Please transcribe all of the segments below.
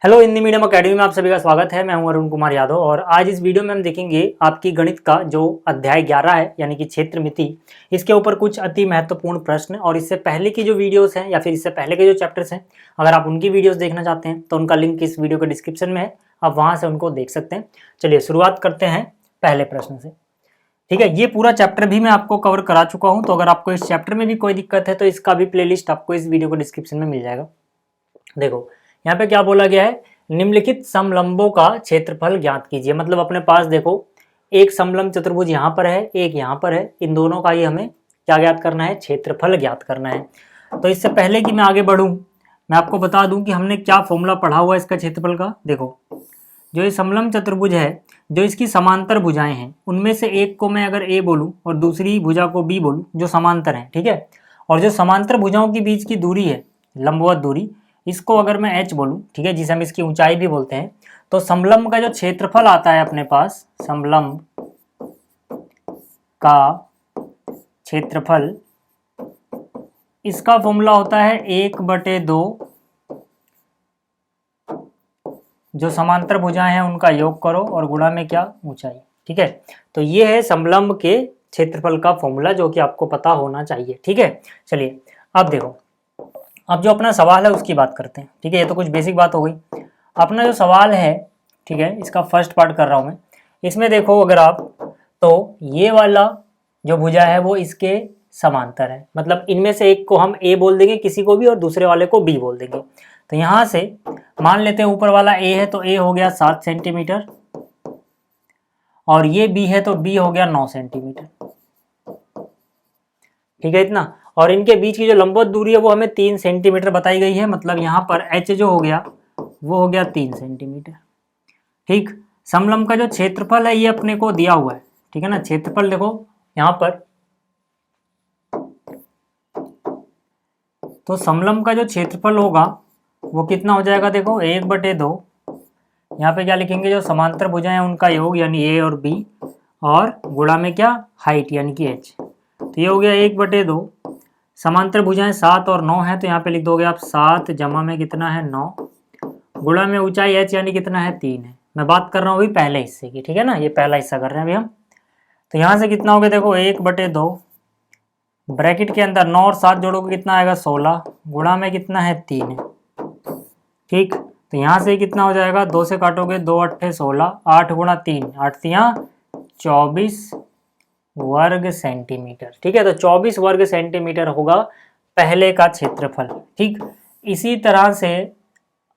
Hello, Hindi medium academy में आप सभी का स्वागत है। मैं हूं अरुण कुमार यादव और आज इस वीडियो में हम देखेंगे आपकी गणित का जो अध्याय 11 है यानी कि क्षेत्र मिति, इसके ऊपर कुछ अति महत्वपूर्ण प्रश्न। और इससे पहले की जो वीडियोस हैं या फिर इससे पहले के जो चैप्टर्स हैं, अगर आप उनकी वीडियोस देखना चाहते हैं तो उनका लिंक इस वीडियो के डिस्क्रिप्शन में है, आप वहाँ से उनको देख सकते हैं। चलिए शुरुआत करते हैं पहले प्रश्न से। ठीक है, ये पूरा चैप्टर भी मैं आपको कवर करा चुका हूँ, तो अगर आपको इस चैप्टर में भी कोई दिक्कत है तो इसका भी प्लेलिस्ट आपको इस वीडियो के डिस्क्रिप्शन में मिल जाएगा। देखो यहाँ पे क्या बोला गया है, निम्नलिखित समलंबों का क्षेत्रफल ज्ञात कीजिए। मतलब अपने पास देखो एक समलंब चतुर्भुज यहाँ पर है, एक यहाँ पर है, इन दोनों का ही हमें क्या ज्ञात करना है, क्षेत्रफल ज्ञात करना है। तो इससे पहले कि मैं आगे बढ़ूं, मैं आपको बता दूं कि हमने क्या फॉर्मूला पढ़ा हुआ है इसका क्षेत्रफल का। देखो जो ये समलंब चतुर्भुज है, जो इसकी समांतर भुजाएं हैं, उनमें से एक को मैं अगर ए बोलूं और दूसरी भुजा को बी बोलूं, जो समांतर है, ठीक है, और जो समांतर भुजाओं के बीच की दूरी है, लंबवत दूरी, इसको अगर मैं h बोलूं, ठीक है, जिसे हम इसकी ऊंचाई भी बोलते हैं, तो समलंब का जो क्षेत्रफल आता है अपने पास, समलंब का क्षेत्रफल, इसका फॉर्मूला होता है 1/2 जो समांतर भुजाएं हैं उनका योग करो और गुणा में क्या, ऊंचाई। ठीक है, तो ये है समलंब के क्षेत्रफल का फॉर्मूला जो कि आपको पता होना चाहिए। ठीक है, चलिए अब देखो, अब जो अपना सवाल है उसकी बात करते हैं। ठीक है, ये तो कुछ बेसिक बात हो गई। अपना जो सवाल है, ठीक है, इसका फर्स्ट पार्ट कर रहा हूं मैं। इसमें देखो अगर आप, तो ये वाला जो भुजा है वो इसके समांतर है, मतलब इनमें से एक को हम ए बोल देंगे किसी को भी और दूसरे वाले को बी बोल देंगे। तो यहां से मान लेते हैं ऊपर वाला ए है तो ए हो गया 7 सेंटीमीटर और ये बी है तो बी हो गया 9 सेंटीमीटर। ठीक है, इतना। और इनके बीच की जो लंबवत दूरी है वो हमें 3 सेंटीमीटर बताई गई है, मतलब यहाँ पर h जो हो गया वो हो गया 3 सेंटीमीटर। ठीक, समलंब का जो क्षेत्रफल है ये अपने को दिया हुआ है, ठीक है ना। क्षेत्रफल देखो यहाँ पर, तो समलंब का जो क्षेत्रफल होगा वो कितना हो जाएगा, देखो 1/2, यहाँ पे क्या लिखेंगे, जो समांतर भुजाएं हैं उनका योग यानी ए और बी, और गुणा में क्या, हाइट यानी कि h। तो ये हो गया 1/2, समांतर भुजाएं 7 और 9 है तो यहाँ पे लिख दोगे आप 7 जमा में कितना है 9, गुणा में ऊंचाई h यानी कितना है 3 है। मैं बात कर रहा हूँ अभी पहले हिस्से की, ठीक है ना, ये पहला हिस्सा कर रहे हैं अभी हम। तो यहाँ से कितना हो गया, देखो 1/2 ब्रैकेट के अंदर 9 और 7 जोड़ोगे कितना आएगा 16, गुणा में कितना है 3 है। ठीक, तो यहाँ से कितना हो जाएगा, 2 से काटोगे 2 8 16, 8 गुणा 3 8 24 वर्ग सेंटीमीटर। ठीक है, तो 24 वर्ग सेंटीमीटर होगा पहले का क्षेत्रफल। ठीक, इसी तरह से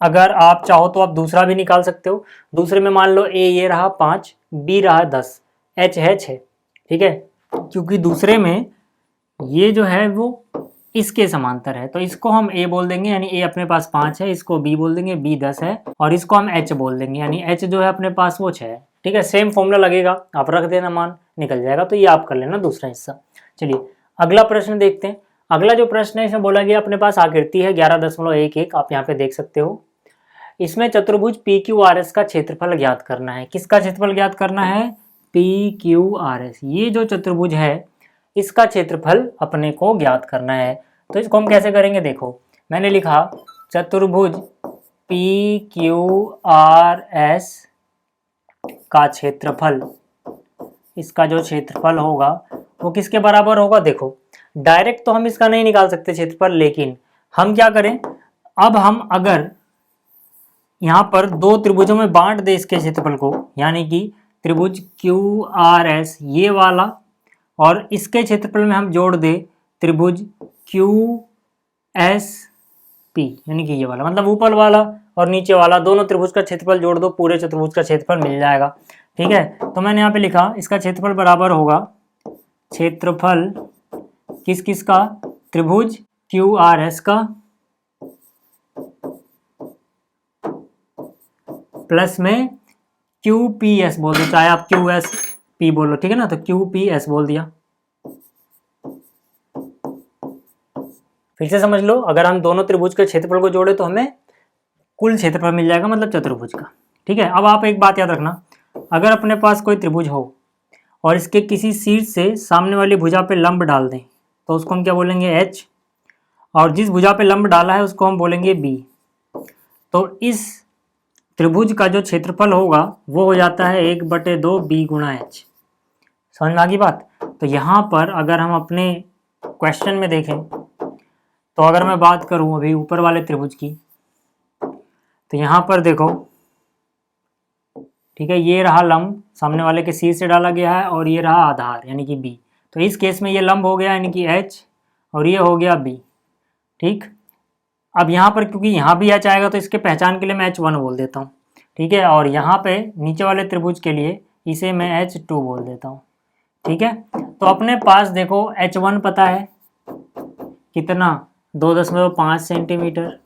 अगर आप चाहो तो आप दूसरा भी निकाल सकते हो। दूसरे में मान लो ए ये रहा 5, बी रहा 10, एच है 6। ठीक है, क्योंकि दूसरे में ये जो है वो इसके समांतर है तो इसको हम ए बोल देंगे, यानी ए अपने पास 5 है, इसको बी बोल देंगे, बी 10 है, और इसको हम एच बोल देंगे, यानी एच जो है अपने पास वो 6 है। ठीक है, सेम फॉर्मूला लगेगा, आप रख देना, मान निकल जाएगा। तो ये आप कर लेना दूसरा हिस्सा। चलिए अगला प्रश्न देखते हैं। अगला जो प्रश्न है इसमें बोला गया अपने पास आकृति है 11.11, आप यहाँ पे देख सकते हो। इसमें चतुर्भुज पी क्यू आर एस का क्षेत्रफल ज्ञात करना है। किसका क्षेत्रफल ज्ञात करना है, पी क्यू आर एस, ये जो चतुर्भुज है इसका क्षेत्रफल अपने को ज्ञात करना है। तो इसको हम कैसे करेंगे, देखो मैंने लिखा चतुर्भुज पी क्यू आर एस का क्षेत्रफल, इसका जो क्षेत्रफल होगा वो किसके बराबर होगा। देखो डायरेक्ट तो हम इसका नहीं निकाल सकते क्षेत्रफल, लेकिन हम क्या करें, अब हम अगर यहाँ पर दो त्रिभुजों में बांट दे इसके क्षेत्रफल को, यानी कि त्रिभुज क्यू आर एस ये वाला, और इसके क्षेत्रफल में हम जोड़ दे त्रिभुज क्यू एस पी, यानी कि ये वाला, मतलब ऊपर वाला और नीचे वाला दोनों त्रिभुज का क्षेत्रफल जोड़ दो, पूरे चतुर्भुज का क्षेत्रफल मिल जाएगा। ठीक है, तो मैंने यहाँ पे लिखा इसका क्षेत्रफल बराबर होगा क्षेत्रफल किस किस का, त्रिभुज क्यू आर एस का प्लस में क्यू पी एस बोल दो, चाहे आप क्यू एस पी बोलो, ठीक है ना, तो क्यू पी एस बोल दिया। फिर से समझ लो, अगर हम दोनों त्रिभुज के क्षेत्रफल को जोड़े तो हमें कुल क्षेत्रफल मिल जाएगा, मतलब चतुर्भुज का। ठीक है, अब आप एक बात याद रखना, अगर अपने पास कोई त्रिभुज हो और इसके किसी शीर्ष से सामने वाली भुजा पे लंब डाल दें तो उसको हम क्या बोलेंगे, एच, और जिस भुजा पे लंब डाला है उसको हम बोलेंगे बी। तो इस त्रिभुज का जो क्षेत्रफल होगा वो हो जाता है 1/2 बी गुणा एच। समझ में आ गई बात। तो यहाँ पर अगर हम अपने क्वेश्चन में देखें तो अगर मैं बात करूँ अभी ऊपर वाले त्रिभुज की, तो यहाँ पर देखो, ठीक है, ये रहा लंब सामने वाले के शीर्ष से डाला गया है और ये रहा आधार यानी कि बी। तो इस केस में ये लंब हो गया यानी कि एच और ये हो गया बी। ठीक, अब यहाँ पर क्योंकि यहाँ भी एच आएगा तो इसके पहचान के लिए मैं H1 बोल देता हूँ। ठीक है, और यहाँ पे नीचे वाले त्रिभुज के लिए इसे मैं H2 बोल देता हूँ। ठीक है, तो अपने पास देखो H1 पता है कितना, 2.5 सेंटीमीटर।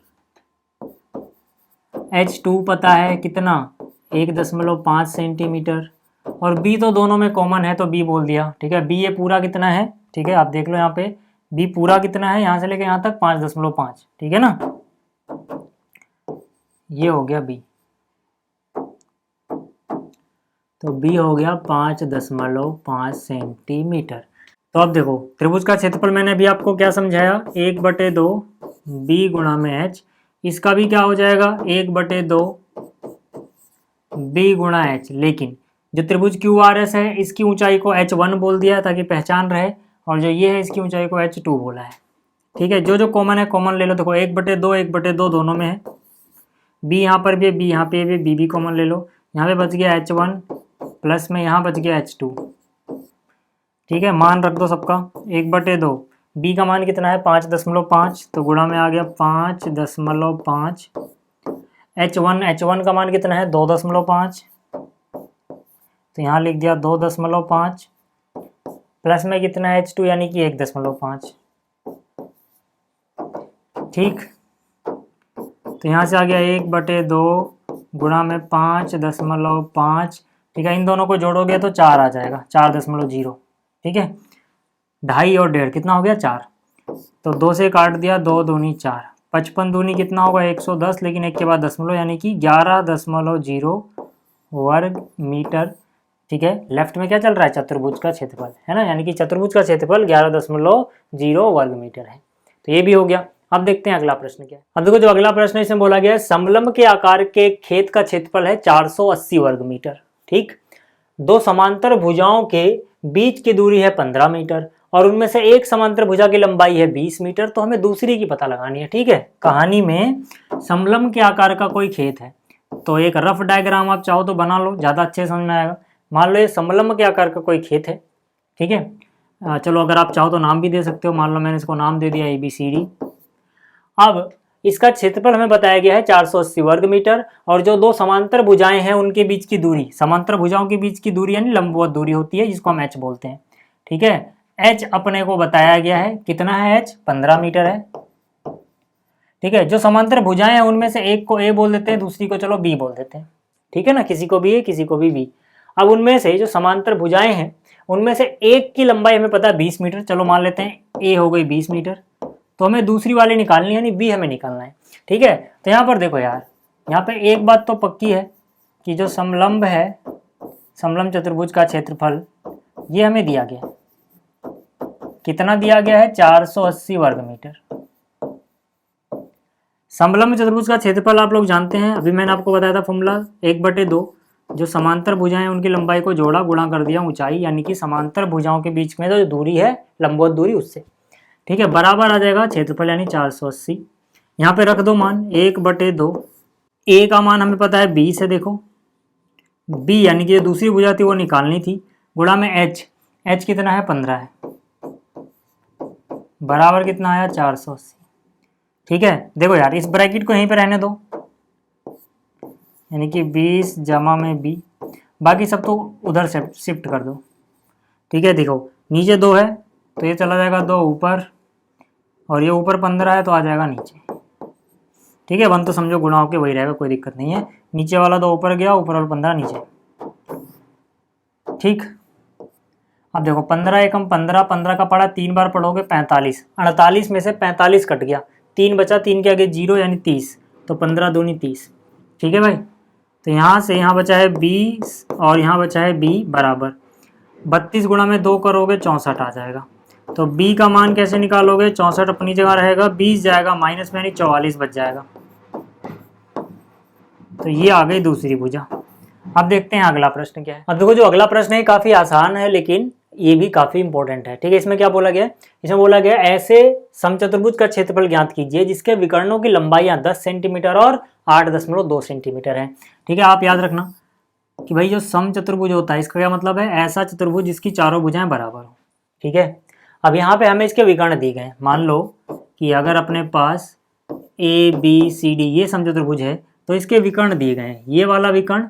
H2 पता है कितना, 1.5 सेंटीमीटर। और B तो दोनों में कॉमन है तो B बोल दिया। ठीक है, B ये पूरा कितना है, ठीक है आप देख लो यहाँ पे B पूरा कितना है, यहाँ से लेकर यहाँ तक 5.5। ठीक है ना, ये हो गया B। तो B हो गया 5.5 सेंटीमीटर। तो अब देखो त्रिभुज का क्षेत्रफल मैंने अभी आपको क्या समझाया, 1/2 B गुणा में H। इसका भी क्या हो जाएगा, 1/2 B गुणा H। लेकिन जो त्रिभुज QRS है इसकी ऊंचाई को H1 बोल दिया ताकि पहचान रहे, और जो ये है इसकी ऊंचाई को H2 बोला है। ठीक है, जो जो कॉमन है कॉमन ले लो। देखो 1/2 दोनों में है, B यहाँ पर भी है, B यहाँ पे भी, B कॉमन ले लो। यहाँ पे बच गया H1 प्लस में यहाँ बच गया H2। ठीक है, मान रख दो सबका 1/2। B का मान कितना है 5.5, तो गुणा में आ गया 5.5। H1 का मान कितना है 2.5, तो यहाँ लिख दिया 2.5 प्लस में कितना है H2 यानी कि 1.5। ठीक, तो यहाँ से आ गया 1/2 गुणा में 5.5। ठीक है, इन दोनों को जोड़ोगे तो 4 आ जाएगा, 4.0। ठीक है, 2.5 और 1.5 कितना हो गया 4। तो 2 से काट दिया, 2 दूनी 4, 55 दूनी कितना होगा 110, लेकिन एक के बाद दशमलव यानी कि 11.0 वर्ग मीटर। ठीक है, लेफ्ट में क्या चल रहा है, चतुर्भुज का क्षेत्रफल है ना, यानी कि चतुर्भुज का क्षेत्रफल 11.0 वर्ग मीटर है। तो ये भी हो गया। अब देखते हैं अगला प्रश्न क्या है। अब देखो जो अगला प्रश्न है इसमें बोला गया है समलंब के आकार के खेत का क्षेत्रफल है 480 वर्ग मीटर। ठीक, दो समांतर भुजाओं के बीच की दूरी है 15 मीटर और उनमें से एक समांतर भुजा की लंबाई है 20 मीटर, तो हमें दूसरी की पता लगानी है। ठीक है, कहानी में समलंब के आकार का कोई खेत है, तो एक रफ डायग्राम आप चाहो तो बना लो, ज़्यादा अच्छे समझ में आएगा। मान लो ये समलंब के आकार का कोई खेत है। ठीक है, चलो अगर आप चाहो तो नाम भी दे सकते हो, मान लो मैंने इसको नाम दे दिया ABCD। अब इसका क्षेत्रफल हमें बताया गया है 480 वर्ग मीटर, और जो दो समांतर भुजाएं हैं उनके बीच की दूरी, समांतर भुजाओं के बीच की दूरी यानी लंबवत दूरी होती है जिसको हम H बोलते हैं। ठीक है, H अपने को बताया गया है, कितना है H, 15 मीटर है। ठीक है, जो समांतर भुजाएं हैं उनमें से एक को A बोल देते हैं, दूसरी को चलो B बोल देते हैं। ठीक है ना, किसी को भी A किसी को भी B। अब उनमें से जो समांतर भुजाएं हैं उनमें से एक की लंबाई हमें पता है 20 मीटर, चलो मान लेते हैं A हो गई 20 मीटर, तो हमें दूसरी वाली निकालनी है, यानी B हमें निकालना है। ठीक है, तो यहाँ पर देखो यार, यहाँ पे एक बात तो पक्की है कि जो समलंब है, समलंब चतुर्भुज का क्षेत्रफल ये हमें दिया गया है, कितना दिया गया है 480 वर्ग मीटर। समलंब चतुर्भुज का क्षेत्रफल आप लोग जानते हैं, अभी मैंने आपको बताया था फॉर्मूला 1/2, जो समांतर भुजाएं उनकी लंबाई को जोड़ा गुणा कर दिया ऊंचाई, यानी कि समांतर भुजाओं के बीच में जो दूरी है लंबवत दूरी उससे। ठीक है, बराबर आ जाएगा क्षेत्रफल यानी 480। यहाँ पे रख दो मान 1/2, A का मान हमें पता है 20 है, देखो B यानी कि जो दूसरी भुजा थी वो निकालनी थी, गुणा में H कितना है 15 है, बराबर कितना आया 480। ठीक है, देखो यार इस ब्रैकेट को यहीं पे रहने दो, यानी कि 20 जमा में B, बाकी सब तो उधर से शिफ्ट कर दो। ठीक है, देखो नीचे 2 है तो ये चला जाएगा 2 ऊपर, और ये ऊपर 15 है तो आ जाएगा नीचे। ठीक है, 1 तो समझो गुणा होके वही रहेगा, कोई दिक्कत नहीं है। नीचे वाला 2 ऊपर गया, ऊपर वाला 15 नीचे। ठीक, अब देखो 15 एकम 15, 15 का पढ़ा 3 बार पढ़ोगे 45, 48 में से 45 कट गया, 3 बचा, 3 के आगे 0 यानी 30, तो 15 दूनी 30। ठीक है भाई, तो यहाँ से यहाँ बचा है 20 और यहाँ बचा है B बराबर 32 गुणा में 2 करोगे 64 आ जाएगा। तो B का मान कैसे निकालोगे, 64 अपनी जगह रहेगा, 20 जाएगा माइनस में यानी 44 बच जाएगा। तो ये आ गई दूसरी भुजा। अब देखते हैं अगला प्रश्न क्या है। अब देखो जो अगला प्रश्न है काफी आसान है लेकिन ये भी काफी इंपॉर्टेंट है। ठीक है, इसमें क्या बोला गया है? इसमें बोला गया ऐसे समचतुर्भुज का क्षेत्रफल ज्ञात कीजिए जिसके विकर्णों की लंबाइयां 10 सेंटीमीटर और 8.2 सेंटीमीटर है। ठीक है, आप याद रखना कि भाई जो समचतुर्भुज होता है इसका क्या मतलब है? ऐसा चतुर्भुज जिसकी चारों भुजाएं बराबर हो। ठीक है, अब यहाँ पे हमें इसके विकर्ण दिए गए। मान लो कि अगर अपने पास ABCD ये समचतुर्भुज है तो इसके विकर्ण दिए गए हैं, ये वाला विकर्ण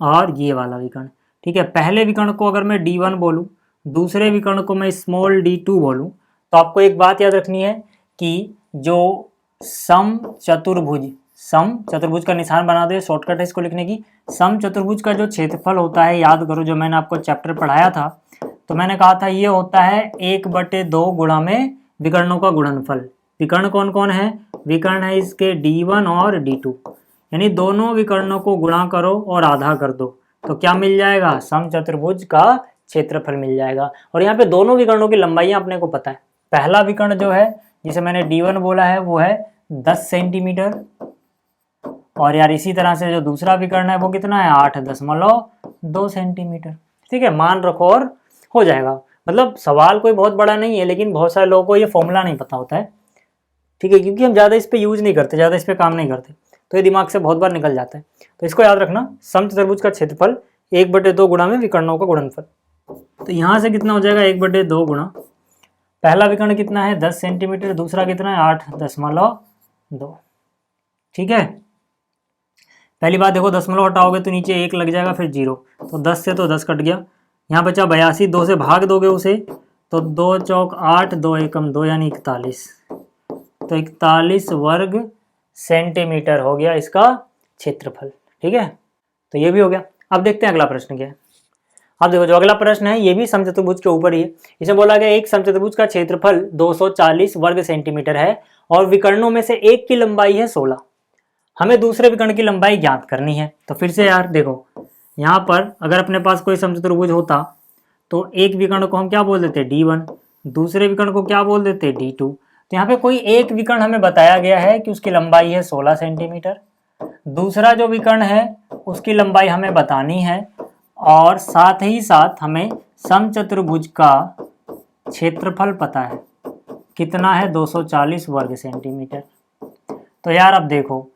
और ये वाला विकर्ण। ठीक है, पहले विकर्ण को अगर मैं D1 बोलूं, दूसरे विकर्ण को मैं स्मॉल d2 बोलूं, तो आपको एक बात याद रखनी है कि जो समचतुर्भुज का निशान बना दो, शॉर्टकट है इसको लिखने की। समचतुर्भुज का जो क्षेत्रफल होता है, याद करो जो मैंने आपको चैप्टर पढ़ाया था, तो मैंने कहा था ये होता है 1/2 गुणा में विकर्णों का गुणनफल। विकर्ण कौन कौन है? विकर्ण है इसके D1 और D2, यानी दोनों विकर्णों को गुणा करो और आधा कर दो तो क्या मिल जाएगा? समचतुर्भुज का क्षेत्रफल मिल जाएगा। और यहाँ पे दोनों विकर्णों की लंबाइयां अपने को पता है। पहला विकर्ण जो है जिसे मैंने D1 बोला है वो है 10 सेंटीमीटर, और यार इसी तरह से जो दूसरा विकर्ण है वो कितना है? 8.2 सेंटीमीटर। ठीक है, मान रखो और हो जाएगा। मतलब सवाल कोई बहुत बड़ा नहीं है लेकिन बहुत सारे लोगों को ये फॉर्मूला नहीं पता होता है। ठीक है, क्योंकि हम ज़्यादा इस पर यूज नहीं करते, ज़्यादा इस पर काम नहीं करते, तो ये दिमाग से बहुत बार निकल जाता है। तो इसको याद रखना, समचतुर्भुज का क्षेत्रफल 1/2 गुणा में विकर्णों का गुणनफल। तो यहाँ से कितना हो जाएगा? 1/2 गुणा, पहला विकर्ण कितना है? 10 सेंटीमीटर, दूसरा कितना है? 8.2। ठीक है, पहली बात देखो, दशमलव हटाओगे तो नीचे 1 लग जाएगा, फिर 0, तो 10 से तो 10 कट गया। यहाँ बचा 82, 2 से भाग दोगे उसे तो 2 चौक 8, 2 एकम 2 यानी 41, तो 41 वर्ग सेंटीमीटर हो गया इसका क्षेत्रफल। ठीक है, तो ये भी हो गया। अब देखते हैं अगला प्रश्न क्या है। अब देखो जो अगला प्रश्न है ये भी समचतुर्भुज के ऊपर ही है। इसमें बोला गया एक समचतुर्भुज का क्षेत्रफल 240 वर्ग सेंटीमीटर है और विकर्णों में से एक की लंबाई है 16। हमें दूसरे विकर्ण की लंबाई ज्ञात करनी है। तो फिर से यार देखो, यहाँ पर अगर अपने पास कोई समचतुर्भुज होता तो एक विकर्ण को हम क्या बोल देते? D1, दूसरे विकर्ण को क्या बोल देते? D2। तो यहाँ पे कोई एक विकर्ण हमें बताया गया है कि उसकी लंबाई है 16 सेंटीमीटर, दूसरा जो विकर्ण है उसकी लंबाई हमें बतानी है, और साथ ही साथ हमें समचतुर्भुज का क्षेत्रफल पता है कितना है? 240 वर्ग सेंटीमीटर। तो यार अब देखो,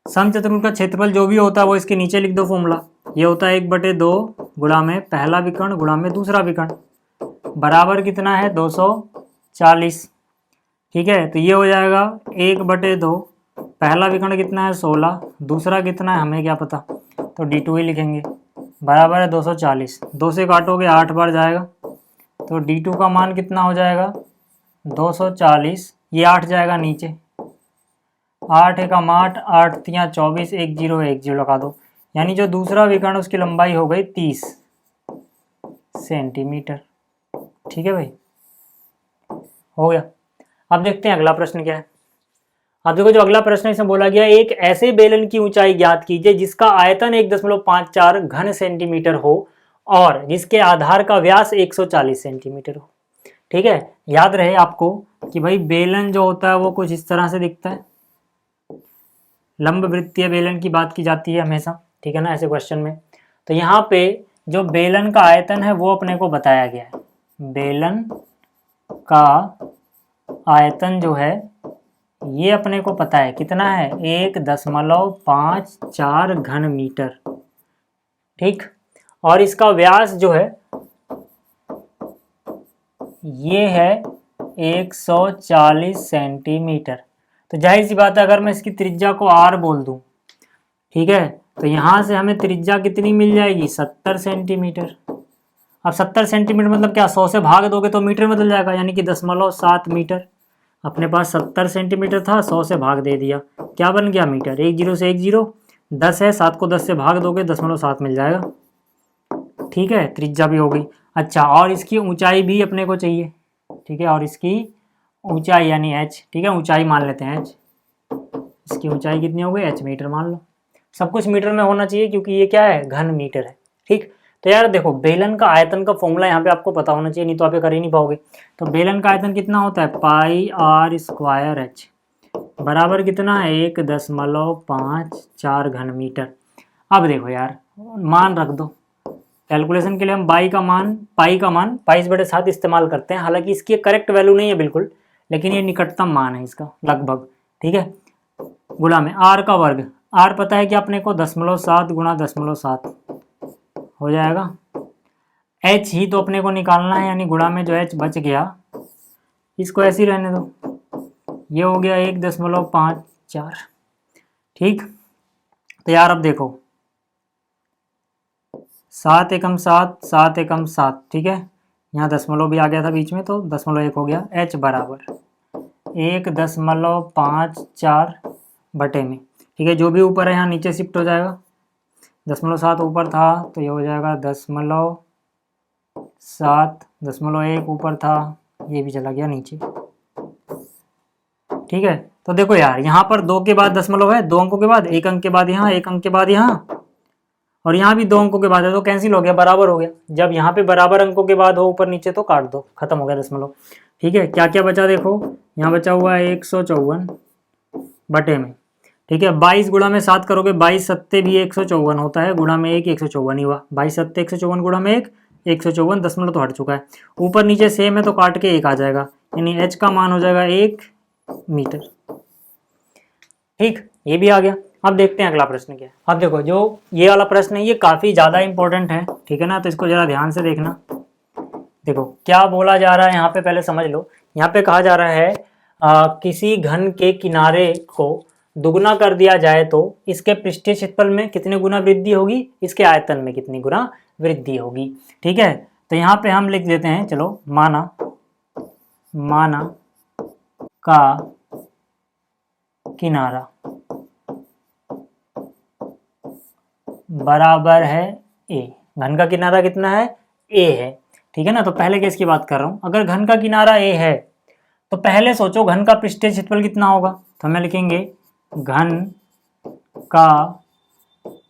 समचतुर्भुज का क्षेत्रफल जो भी होता है वो इसके नीचे लिख दो फॉर्मूला। ये होता है 1/2 गुणा में पहला विकर्ण गुणा में दूसरा विकर्ण, बराबर कितना है? 240। ठीक है, तो ये हो जाएगा 1/2, पहला विकर्ण कितना है? 16, दूसरा कितना है हमें क्या पता, तो D2 ही लिखेंगे, बराबर है 240। 2 से काटोगे 8 बार जाएगा, तो D2 का मान कितना हो जाएगा? 240, ये 8 जाएगा नीचे, 8 एकम 8, 8 तियाँ 24, 1 0 1 0 लगा दो, यानी जो दूसरा विकर्ण उसकी लंबाई हो गई 30 सेंटीमीटर। ठीक है भाई, हो गया। अब देखते हैं अगला प्रश्न क्या है। अब देखो जो अगला प्रश्न है इसमें बोला गया एक ऐसे बेलन की ऊंचाई ज्ञात कीजिए जिसका आयतन 1.54 घन सेंटीमीटर हो और जिसके आधार का व्यास 140 सेंटीमीटर हो। ठीक है, याद रहे आपको कि भाई बेलन जो होता है वो कुछ इस तरह से दिखता है। लंब वृत्तीय बेलन की बात की जाती है हमेशा, ठीक है ना, ऐसे क्वेश्चन में। तो यहाँ पे जो बेलन का आयतन है वो अपने को बताया गया है। बेलन का आयतन जो है ये अपने को पता है कितना है? 1.54 घन मीटर। ठीक, और इसका व्यास जो है ये है 140 सेंटीमीटर। तो जाहिर सी बात है अगर मैं इसकी त्रिज्या को R बोल दूं, ठीक है, तो यहाँ से हमें त्रिज्या कितनी मिल जाएगी? 70 सेंटीमीटर। अब 70 सेंटीमीटर मतलब क्या? 100 से भाग दोगे तो मीटर में बदल जाएगा, यानी कि 0.7 मीटर। अपने पास 70 सेंटीमीटर था, 100 से भाग दे दिया, क्या बन गया? मीटर। 1 0 से 1 0, 10 है, 7 को 10 से भाग दोगे 0.7 मिल जाएगा। ठीक है, त्रिज्या भी हो गई। अच्छा, और इसकी ऊंचाई भी अपने को चाहिए। ठीक है, और इसकी ऊंचाई यानी h, ठीक है, ऊंचाई मान लेते हैं h। इसकी ऊंचाई कितनी हो गई? h मीटर मान लो। सब कुछ मीटर में होना चाहिए क्योंकि ये क्या है? घन मीटर है। ठीक, तो यार देखो बेलन का आयतन का फॉर्मूला यहाँ पे आपको पता होना चाहिए, नहीं तो आप ये कर ही नहीं पाओगे। तो बेलन का आयतन कितना होता है? πr² h, बराबर कितना है? 1.54 घन मीटर। अब देखो यार, मान रख दो कैलकुलेशन के लिए। हम पाई का मान 22/7 इस्तेमाल करते हैं। हालांकि इसकी करेक्ट वैल्यू नहीं है बिल्कुल, लेकिन ये निकटतम मान है इसका लगभग। ठीक है, गुणा में आर का वर्ग। आर पता है कि अपने को 0.7 गुणा 0.7 हो जाएगा। एच ही तो अपने को निकालना है, यानी गुणा में जो एच बच गया इसको ऐसे ही रहने दो। ये हो गया 1.54। ठीक, तो यार अब देखो 7 एकम 7, 7 एकम 7। ठीक है, यहाँ दशमलव भी आ गया था बीच में, तो 0.1 हो गया। एच बराबर 1.54 बटे में। ठीक है, जो भी ऊपर है यहाँ नीचे शिफ्ट हो जाएगा। 0.7 ऊपर था तो ये हो जाएगा 0.7, 0.1 ऊपर था, ये भी चला गया नीचे। ठीक है, तो देखो यार यहाँ पर 2 के बाद दशमलव है, 2 अंकों के बाद, 1 अंक के बाद यहाँ, 1 अंक के बाद यहाँ, और यहाँ भी 2 अंकों के बाद है, तो कैंसिल हो गया, बराबर हो गया। जब यहाँ पे बराबर अंकों के बाद हो ऊपर नीचे तो काट दो, खत्म हो गया दशमलव। ठीक है, क्या क्या बचा देखो, यहाँ बचा हुआ है 154 बटे में। ठीक है, 22 गुणा में 7 करोगे, 22 सत्ते भी 154 होता है, गुणा में 1 154 ही हुआ। 22 सत्ते 154 गुणा में 1 154, दशमलव तो हट चुका है। ऊपर नीचे सेम है तो काट के 1 आ जाएगा, यानी एच का मान हो जाएगा 1 मीटर। ठीक, ये भी आ गया। अब देखते हैं अगला प्रश्न क्या है। अब देखो जो ये वाला प्रश्न है ये काफ़ी ज़्यादा इंपॉर्टेंट है। ठीक है ना, तो इसको ज़रा ध्यान से देखना। देखो क्या बोला जा रहा है यहाँ पे, पहले समझ लो। यहाँ पे कहा जा रहा है किसी घन के किनारे को दुगुना कर दिया जाए तो इसके पृष्ठीय क्षेत्रफल में कितने गुना वृद्धि होगी, इसके आयतन में कितनी गुना वृद्धि होगी। ठीक है, तो यहाँ पे हम लिख देते हैं, चलो माना का किनारा बराबर है ए। घन का किनारा कितना है, ए है। ठीक है ना, तो पहले केस की बात कर रहा हूं। अगर घन का किनारा ए है तो पहले सोचो घन का पृष्ठीय क्षेत्रफल कितना होगा। तो हमें लिखेंगे घन का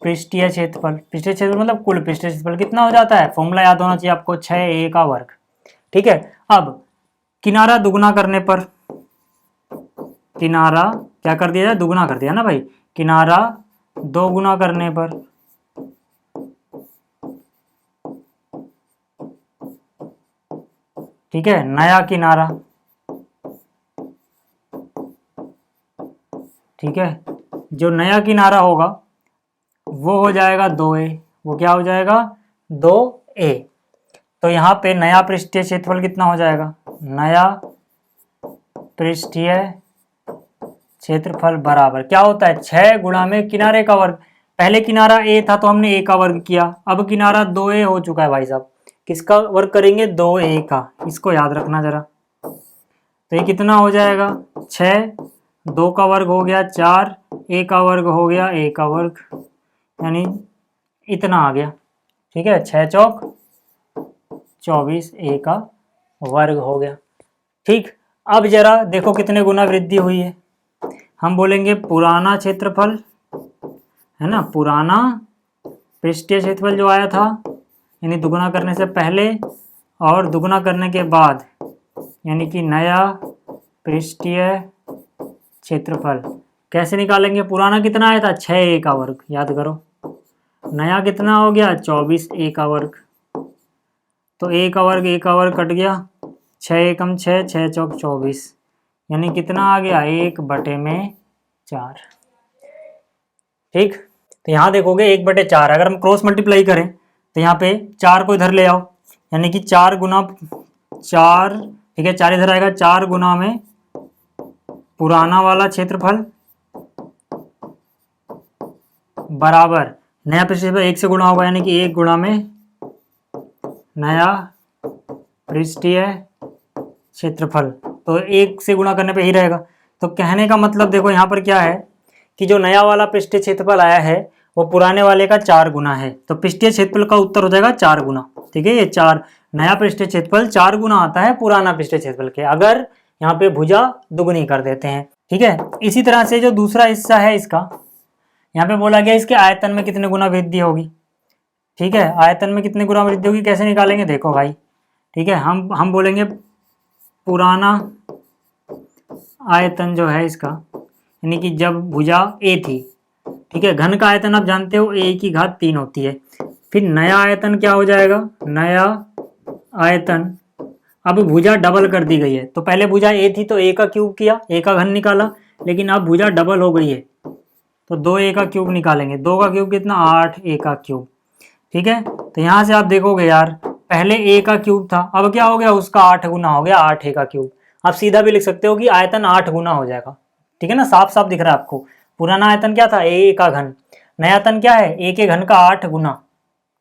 पृष्ठीय क्षेत्रफल। पृष्ठीय क्षेत्रफल मतलब कुल पृष्ठीय क्षेत्रफल कितना हो जाता है, फॉर्मूला याद होना चाहिए आपको, 6a का वर्ग। ठीक है, अब किनारा दुगुना करने पर, किनारा क्या कर दिया जाए, दुगुना कर दिया ना भाई। किनारा 2 गुना करने पर, ठीक है, नया किनारा। ठीक है, जो नया किनारा होगा वो हो जाएगा 2a। वो क्या हो जाएगा, 2a। तो यहाँ पे नया पृष्ठीय क्षेत्रफल कितना हो जाएगा, नया पृष्ठीय क्षेत्रफल बराबर क्या होता है, 6 गुणा में किनारे का वर्ग। पहले किनारा a था तो हमने a का वर्ग किया, अब किनारा 2a हो चुका है भाई साहब। किसका वर्ग करेंगे, 2a का। इसको याद रखना जरा। तो ये कितना हो जाएगा, 6, 2 का वर्ग हो गया 4, a का वर्ग हो गया a का वर्ग, यानी इतना आ गया। ठीक है, 6 चौक 24, a का वर्ग हो गया। ठीक, अब जरा देखो कितने गुना वृद्धि हुई है। हम बोलेंगे पुराना क्षेत्रफल है ना, पुराना पृष्ठीय क्षेत्रफल जो आया था, यानी दुगुना करने से पहले और दुगुना करने के बाद, यानी कि नया पृष्ठीय क्षेत्रफल। कैसे निकालेंगे, पुराना कितना आया था, 6a का वर्ग, याद करो। नया कितना हो गया, 24a का वर्ग। तो a का वर्ग कट गया, 6 एकम 6, 6 चौक 24, यानी कितना आ गया, 1/4। ठीक, तो यहाँ देखोगे 1/4। अगर हम क्रॉस मल्टीप्लाई करें तो यहाँ पे 4 को इधर ले आओ, यानी कि 4 गुना 4। ठीक है, 4 इधर आएगा, 4 गुना में पुराना वाला क्षेत्रफल बराबर नया पृष्ठीय 1 से गुणा होगा, यानी कि 1 गुणा में नया पृष्ठीय क्षेत्रफल। तो 1 से गुणा करने पे ही रहेगा। तो कहने का मतलब देखो यहाँ पर क्या है कि जो नया वाला पृष्ठीय क्षेत्रफल आया है वो पुराने वाले का 4 गुना है। तो पृष्ठीय क्षेत्रफल का उत्तर हो जाएगा 4 गुना। ठीक है, ये 4 नया पृष्ठीय क्षेत्रफल 4 गुना आता है पुराना पृष्ठीय क्षेत्रफल के, अगर यहाँ पे भुजा दुगुनी कर देते हैं। ठीक है, इसी तरह से जो दूसरा हिस्सा है इसका, यहाँ पे बोला गया इसके आयतन में कितने गुना वृद्धि होगी। ठीक है, आयतन में कितने गुना वृद्धि होगी कैसे निकालेंगे, देखो भाई। ठीक है, हम बोलेंगे पुराना आयतन जो है इसका, यानी कि जब भुजा ए थी ठीक है। घन का आयतन आप जानते हो ए की घात 3 होती है। फिर नया आयतन क्या हो जाएगा, नया आयतन, अब भुजा डबल कर दी गई है। तो पहले भुजा ए थी तो ए का क्यूब किया, ए का घन निकाला, लेकिन अब भुजा डबल हो गई है तो 2a का क्यूब निकालेंगे। 2 का क्यूब कितना, 8a का क्यूब। ठीक है, तो यहाँ से आप देखोगे यार, पहले a का क्यूब था, अब क्या हो गया, उसका 8 गुना हो गया, 8a का क्यूब। आप सीधा भी लिख सकते हो कि आयतन 8 गुना हो जाएगा। ठीक है ना, साफ साफ दिख रहा है आपको। पुराना आयतन क्या था, a का घन, नया आयतन क्या है, a के घन का 8 गुना।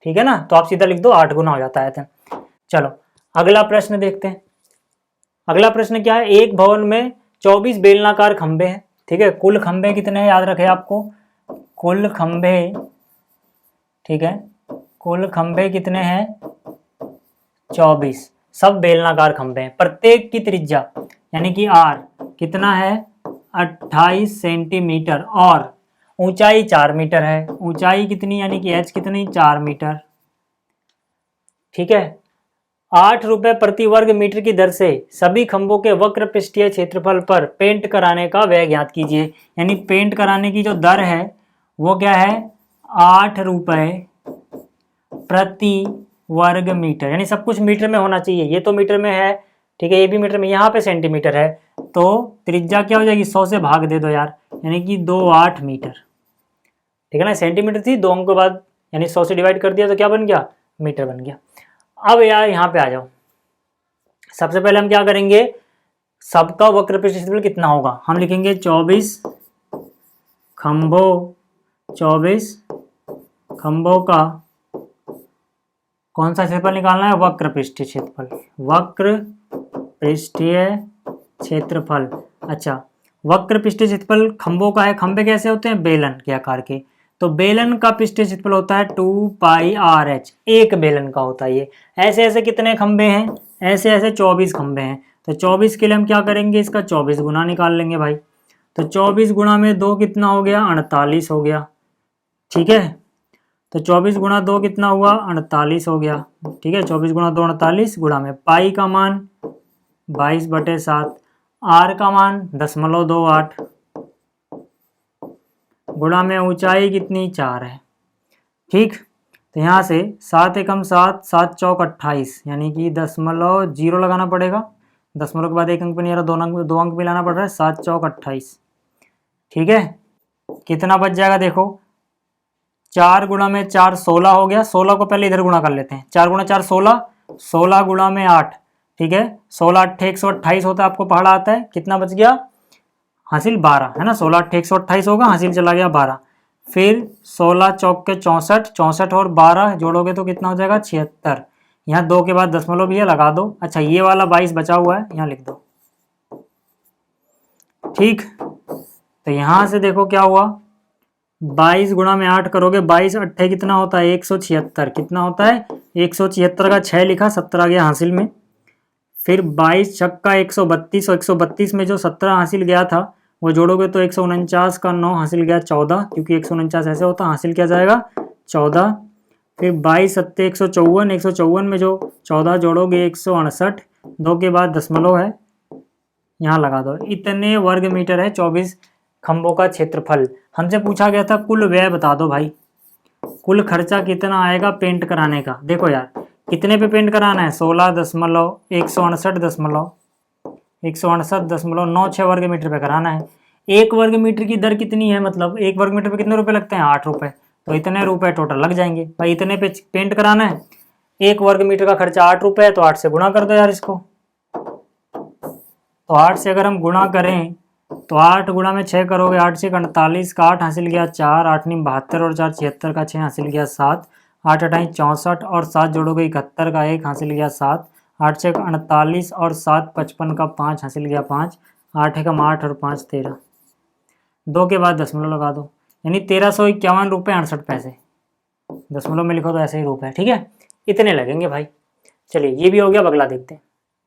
ठीक है ना, तो आप सीधा लिख दो 8 गुना हो जाता है आयतन। चलो अगला प्रश्न देखते हैं। अगला प्रश्न क्या है, एक भवन में 24 बेलनाकार खंबे हैं। ठीक है, कुल खंबे कितने हैं याद रखे आपको, कुल खंबे, ठीक है, कुल खंबे कितने हैं, 24, सब बेलनाकार खंबे हैं। प्रत्येक की त्रिज्या यानी कि r कितना है, 28 सेंटीमीटर, और ऊंचाई 4 मीटर है। ऊंचाई कितनी यानी कि h कितनी, 4 मीटर। ठीक है, 8 रुपए प्रति वर्ग मीटर की दर से सभी खंभों के वक्र पृष्ठीय क्षेत्रफल पर पेंट कराने का व्यय ज्ञात कीजिए। यानी पेंट कराने की जो दर है वो क्या है, 8 रुपए प्रति वर्ग मीटर, यानी सब कुछ मीटर में होना चाहिए। ये तो मीटर में है, ठीक है, ये भी मीटर में, यहाँ पे सेंटीमीटर है, तो त्रिज्या क्या हो जाएगी, 100 से भाग दे दो यार, यानी कि 28 मीटर। ठीक है ना, सेंटीमीटर थी, 2 अंक के बाद यानी 100 से डिवाइड कर दिया तो क्या बन गया, मीटर बन गया। अब यार यहाँ पे आ जाओ, सबसे पहले हम क्या करेंगे, सबका वक्र क्षेत्रफल कितना होगा, हम लिखेंगे 24 खंभों, 24 खंभों का कौन सा क्षेत्रफल निकालना है, वक्र पृष्ठीय क्षेत्रफल, वक्र पृष्ठीय क्षेत्रफल। अच्छा, वक्र पृष्ठीय क्षेत्रफल खंभों का है, खंभे कैसे होते हैं, बेलन के आकार के, तो बेलन का पृष्ठीय क्षेत्रफल होता है 2 पाई RH, एक बेलन का होता है ये। ऐसे ऐसे कितने खंभे हैं, ऐसे ऐसे 24 खंभे हैं, तो 24 के लिए हम क्या करेंगे, इसका 24 गुना निकाल लेंगे भाई। तो 24 गुना में 2 कितना हो गया, 48 हो गया। ठीक है, तो 24 गुना 2 कितना हुआ, 48 हो गया। ठीक है, 24 गुना 2 48, गुणा में पाई का मान 22/7, आर का मान 0.28, गुणा में ऊंचाई कितनी, 4 है। ठीक, तो यहाँ से 7 एकम 7, 7 चौक 28, यानी कि 0.0 लगाना पड़ेगा, दशमलव के बाद एक अंक पे नहीं आ रहा, 2 अंक मिलाना पड़ रहा है, 7 चौक 28। ठीक है, कितना बच जाएगा देखो, 4 गुणा में 4 16 हो गया, 16 को पहले इधर गुणा कर लेते हैं, 4 गुणा 4 16, 16 गुणा में 8, ठीक है, 16 8 128 होता है, आपको पढ़ा आता है, कितना बच गया, हासिल 12 है ना, 16 8 128 होगा, हासिल चला गया 12। फिर 16 चौक के 64, 64 और 12 जोड़ोगे तो कितना हो जाएगा, 76। यहाँ 2 के बाद दशमलव भी है, लगा दो। अच्छा, ये वाला 22 बचा हुआ है, यहाँ लिख दो। ठीक, तो यहाँ से देखो क्या हुआ, 22 गुणा में 8 करोगे, 22 8 कितना होता है, 176, कितना होता है, 176 का 6 लिखा, 17 आ गया हासिल में। फिर 22 छक्का 132, और 132 में जो 17 हासिल गया था वो जोड़ोगे तो 149 का 9 हासिल गया 14, क्योंकि 149 ऐसे होता, हासिल क्या जाएगा 14। फिर 22 सत्ते 154, 154 में जो 14 जोड़ोगे 168, 2 के बाद दशमलव है, यहाँ लगा दो। इतने वर्ग मीटर है 24 खंभों का क्षेत्रफल। हमसे पूछा गया था कुल व्यय बता दो भाई, कुल खर्चा कितना आएगा पेंट कराने का। देखो यार, कितने पे पेंट कराना है, 16.168.96 वर्ग मीटर पे कराना है। 1 वर्ग मीटर की दर कितनी है, मतलब 1 वर्ग मीटर पे कितने रुपए लगते हैं, 8 रुपए, तो इतने रुपए टोटल लग जाएंगे भाई, इतने पे पेंट कराना है। 1 वर्ग मीटर का खर्चा 8 रुपए है, तो 8 से गुणा कर दो यार इसको। तो 8 से अगर हम गुणा करें तो 8 गुणा में 6 करोगे, 8 से 48 का 8 हासिल गया 4, 8 नी 72 और 4 76 का 6 हासिल गया 7, 8 28 64 और 7 जोड़ोगे 71 का 1 हासिल गया 7, 8 से 48 और 7 55 का 5 हासिल गया 5, 8 एकम 8 और 5 13, 2 के बाद दशमलव लगा दो, यानी 1351 रुपये 68 पैसे। दशमलव में लिखो तो ऐसे ही रुपये, ठीक है, इतने लगेंगे भाई। चलिए ये भी हो गया, अब अगला देखते हैं।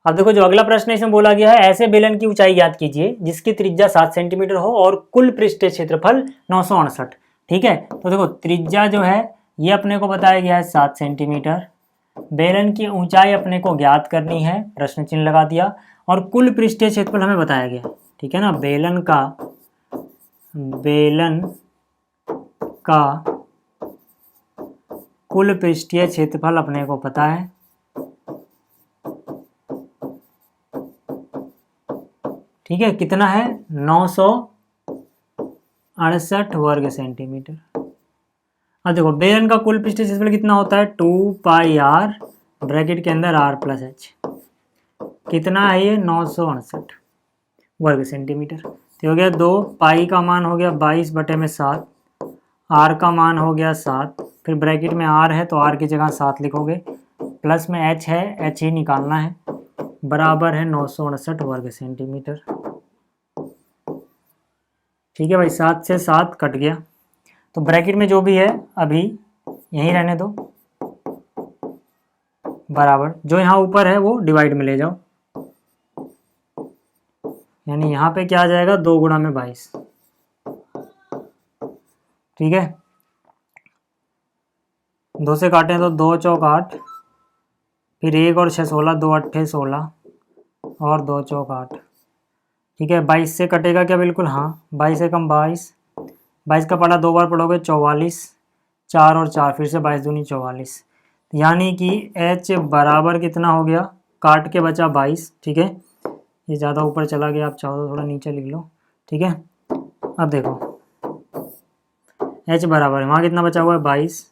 अब देखो जो अगला प्रश्न इसमें बोला गया है, ऐसे बेलन की ऊंचाई याद कीजिए जिसकी त्रिज्या 7 सेंटीमीटर हो और कुल पृष्ठीय क्षेत्रफल 968। ठीक है, तो देखो त्रिज्या जो है ये अपने को बताया गया है 7 सेंटीमीटर, बेलन की ऊंचाई अपने को ज्ञात करनी है, प्रश्न चिन्ह लगा दिया, और कुल पृष्ठीय क्षेत्रफल हमें बताया गया। ठीक है ना, बेलन का कुल पृष्ठीय क्षेत्रफल अपने को पता है, ठीक है, कितना है 968 वर्ग सेंटीमीटर। अब देखो बेलन का कुल पृष्ठीय क्षेत्रफल कितना होता है 2 पाई r ब्रैकेट के अंदर r प्लस h, कितना है ये 968 वर्ग सेंटीमीटर। तो हो गया 2 पाई का मान हो गया 22/7, r का मान हो गया 7, फिर ब्रैकेट में r है तो r की जगह 7 लिखोगे, प्लस में h है, h ही निकालना है, बराबर है 968 वर्ग सेंटीमीटर। ठीक है भाई, 7 से 7 कट गया, तो ब्रैकेट में जो भी है अभी यहीं रहने दो, बराबर जो यहाँ ऊपर है वो डिवाइड में ले जाओ, यानी यहाँ पे क्या आ जाएगा 2 गुणा में 22, ठीक है, 2 से काटें तो 2 चौक 8, फिर 1 और 6 16, 2 अट्ठे 16 और 2 चौक 8, ठीक है। 22 से कटेगा क्या, बिल्कुल हाँ, 22 से कम 22, 22 का पढ़ा 2 बार पढ़ोगे 44, 4 और 4 फिर से 22 दूनी 44, यानी कि h बराबर कितना हो गया, काट के बचा 22, ठीक है, ये ज़्यादा ऊपर चला गया, आप चाहो तो थोड़ा नीचे लिख लो, ठीक है। अब देखो h बराबर है, वहाँ कितना बचा हुआ है 22,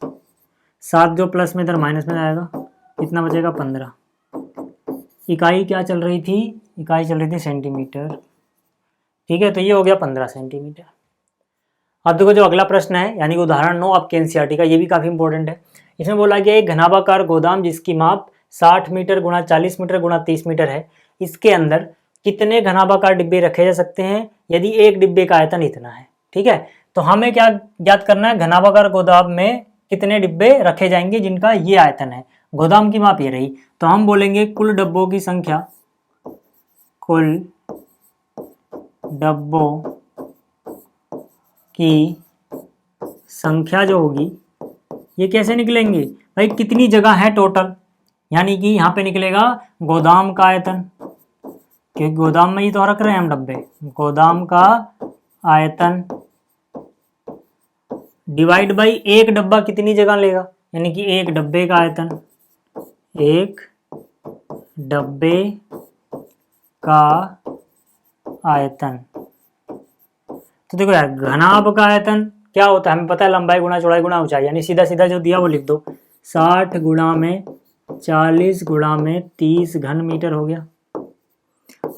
7 जो प्लस में इधर माइनस में जाएगा, कितना बचेगा 15। इकाई क्या चल रही थी, इकाई चल रही थी सेंटीमीटर, ठीक है, तो ये हो गया 15 सेंटीमीटर। अब देखो जो अगला प्रश्न है, यानी कि उदाहरण 9 आपके एनसीईआरटी का, ये भी काफ़ी इंपॉर्टेंट है। इसमें बोला गया एक घनाभाकार गोदाम जिसकी माप 60 मीटर गुणा 40 मीटर गुणा 30 मीटर है, इसके अंदर कितने घनाभाकार डिब्बे रखे जा सकते हैं यदि एक डिब्बे का आयतन इतना है, ठीक है। तो हमें क्या ज्ञात करना है, घनाभाकार गोदाम में कितने डिब्बे रखे जाएंगे जिनका ये आयतन है, गोदाम की माप ये रही, तो हम बोलेंगे कुल डब्बों की संख्या, कुल डब्बों की संख्या जो होगी ये कैसे निकलेंगे भाई, कितनी जगह है टोटल, यानी कि यहाँ पे निकलेगा गोदाम का आयतन, क्योंकि गोदाम में ही तो रख रहे हैं हम डब्बे, गोदाम का आयतन डिवाइड बाई एक डब्बा कितनी जगह लेगा, यानी कि एक डब्बे का आयतन, एक डब्बे का आयतन। तो देखो यार घनाभ का आयतन क्या होता है, हमें पता है लंबाई गुणा चौड़ाई गुणा ऊंचाई, यानी सीधा सीधा जो दिया वो लिख दो, 60 गुणा में 40 गुणा में 30 घन मीटर हो गया,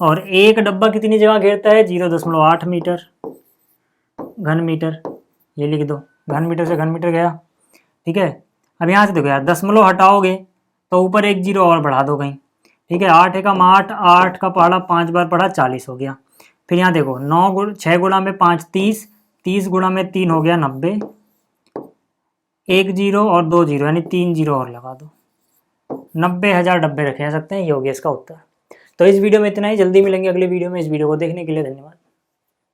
और एक डब्बा कितनी जगह घेरता है 0.8 मीटर घन मीटर, ये लिख दो, घन मीटर से घन मीटर गया, ठीक है। अब यहाँ से देखो यार दशमलव हटाओगे तो ऊपर एक जीरो और बढ़ा दो कहीं, ठीक है, 8 एकम 8, 8 का पढ़ा 5 बार पढ़ा 40 हो गया, फिर यहाँ देखो 6 गुणा में 5 30, 30 गुणा में 3 हो गया 90, एक जीरो और 2 जीरो यानी 3 जीरो और लगा दो, 90,000 डब्बे रखे जा सकते हैं, ये हो गया इसका उत्तर। तो इस वीडियो में इतना ही, जल्दी मिलेंगे अगले वीडियो में। इस वीडियो को देखने के लिए धन्यवाद।